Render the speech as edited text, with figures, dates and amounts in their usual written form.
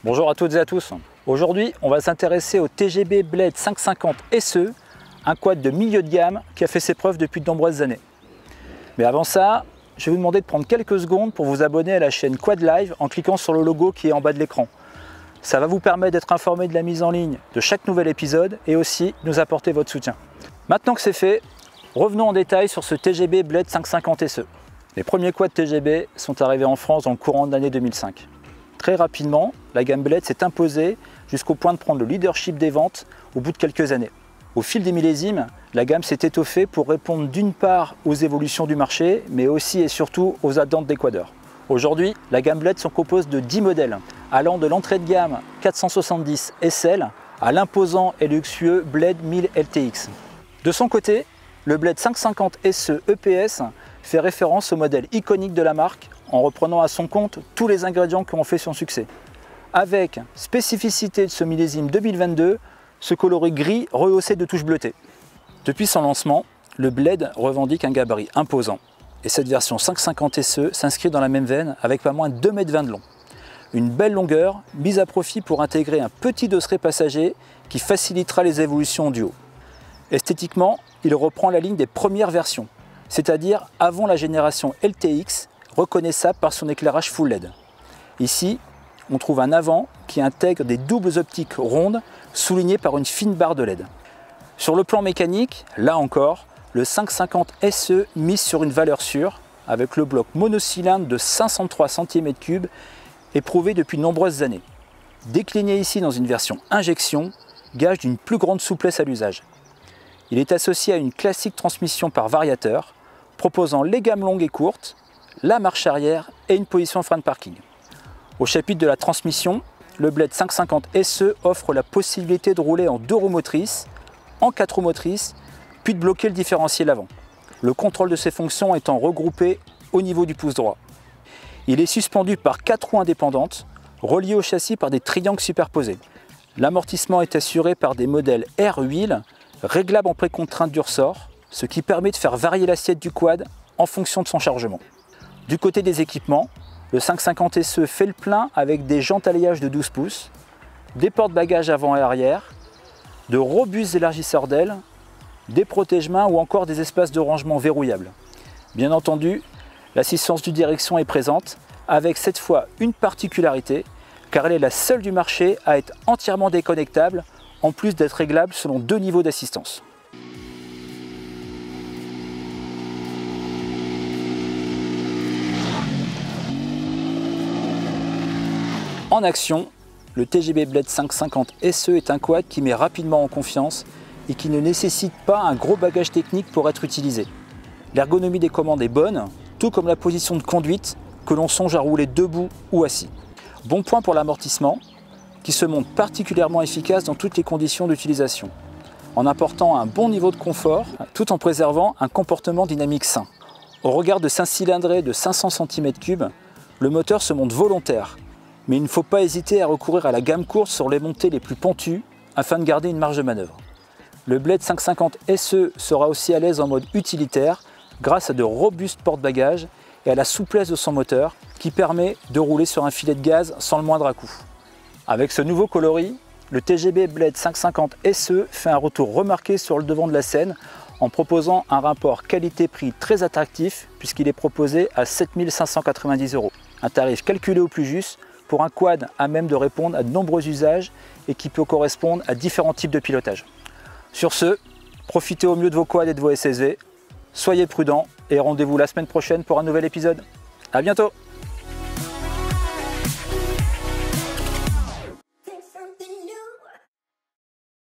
Bonjour à toutes et à tous. Aujourd'hui, on va s'intéresser au TGB Blade 550 SE, un quad de milieu de gamme qui a fait ses preuves depuis de nombreuses années. Mais avant ça, je vais vous demander de prendre quelques secondes pour vous abonner à la chaîne Quad Live en cliquant sur le logo qui est en bas de l'écran. Ça va vous permettre d'être informé de la mise en ligne de chaque nouvel épisode et aussi de nous apporter votre soutien. Maintenant que c'est fait, revenons en détail sur ce TGB Blade 550 SE. Les premiers quads TGB sont arrivés en France dans le courant de l'année 2005. Très rapidement, la gamme Blade s'est imposée jusqu'au point de prendre le leadership des ventes au bout de quelques années. Au fil des millésimes, la gamme s'est étoffée pour répondre d'une part aux évolutions du marché, mais aussi et surtout aux attentes des quadeurs. Aujourd'hui, la gamme Blade se compose de 10 modèles, allant de l'entrée de gamme 470 SL à l'imposant et luxueux Blade 1000 LTX. De son côté, le Blade 550 SE EPS fait référence au modèle iconique de la marque en reprenant à son compte tous les ingrédients qui ont fait son succès. Avec spécificité de ce millésime 2022, ce coloris gris rehaussé de touches bleutées. Depuis son lancement, le Blade revendique un gabarit imposant et cette version 550 SE s'inscrit dans la même veine avec pas moins de 2,20 m de long. Une belle longueur mise à profit pour intégrer un petit dosseret passager qui facilitera les évolutions en duo. Esthétiquement, il reprend la ligne des premières versions, c'est-à-dire avant la génération LTX, reconnaissable par son éclairage full LED. Ici, on trouve un avant qui intègre des doubles optiques rondes soulignées par une fine barre de LED. Sur le plan mécanique, là encore, le 550 SE mise sur une valeur sûre avec le bloc monocylindre de 503 cm3 éprouvé depuis de nombreuses années. Décliné ici dans une version injection, gage d'une plus grande souplesse à l'usage. Il est associé à une classique transmission par variateur, proposant les gammes longues et courtes, la marche arrière et une position frein de parking. Au chapitre de la transmission, le Blade 550 SE offre la possibilité de rouler en 2 roues motrices, en 4 roues motrices, puis de bloquer le différentiel avant. Le contrôle de ces fonctions étant regroupé au niveau du pouce droit. Il est suspendu par 4 roues indépendantes, reliées au châssis par des triangles superposés. L'amortissement est assuré par des modèles Air Wheel, réglables en précontrainte du ressort, ce qui permet de faire varier l'assiette du quad en fonction de son chargement. Du côté des équipements, le 550 SE fait le plein avec des jantes alliage de 12 pouces, des porte-bagages avant et arrière, de robustes élargisseurs d'ailes, des protège-mains ou encore des espaces de rangement verrouillables. Bien entendu, l'assistance de direction est présente, avec cette fois une particularité, car elle est la seule du marché à être entièrement déconnectable, en plus d'être réglable selon 2 niveaux d'assistance. En action, le TGB Blade 550 SE est un quad qui met rapidement en confiance et qui ne nécessite pas un gros bagage technique pour être utilisé. L'ergonomie des commandes est bonne, tout comme la position de conduite que l'on songe à rouler debout ou assis. Bon point pour l'amortissement, qui se montre particulièrement efficace dans toutes les conditions d'utilisation, en apportant un bon niveau de confort tout en préservant un comportement dynamique sain. Au regard de 5 cylindrées de 500 cm3, le moteur se montre volontaire, mais il ne faut pas hésiter à recourir à la gamme courte sur les montées les plus pentues afin de garder une marge de manœuvre. Le Blade 550 SE sera aussi à l'aise en mode utilitaire grâce à de robustes porte-bagages et à la souplesse de son moteur qui permet de rouler sur un filet de gaz sans le moindre à-coup. Avec ce nouveau coloris, le TGB Blade 550 SE fait un retour remarqué sur le devant de la scène en proposant un rapport qualité-prix très attractif puisqu'il est proposé à 7 590 €. Un tarif calculé au plus juste pour un quad à même de répondre à de nombreux usages et qui peut correspondre à différents types de pilotage. Sur ce, profitez au mieux de vos quads et de vos SSV, soyez prudents et rendez-vous la semaine prochaine pour un nouvel épisode. À bientôt!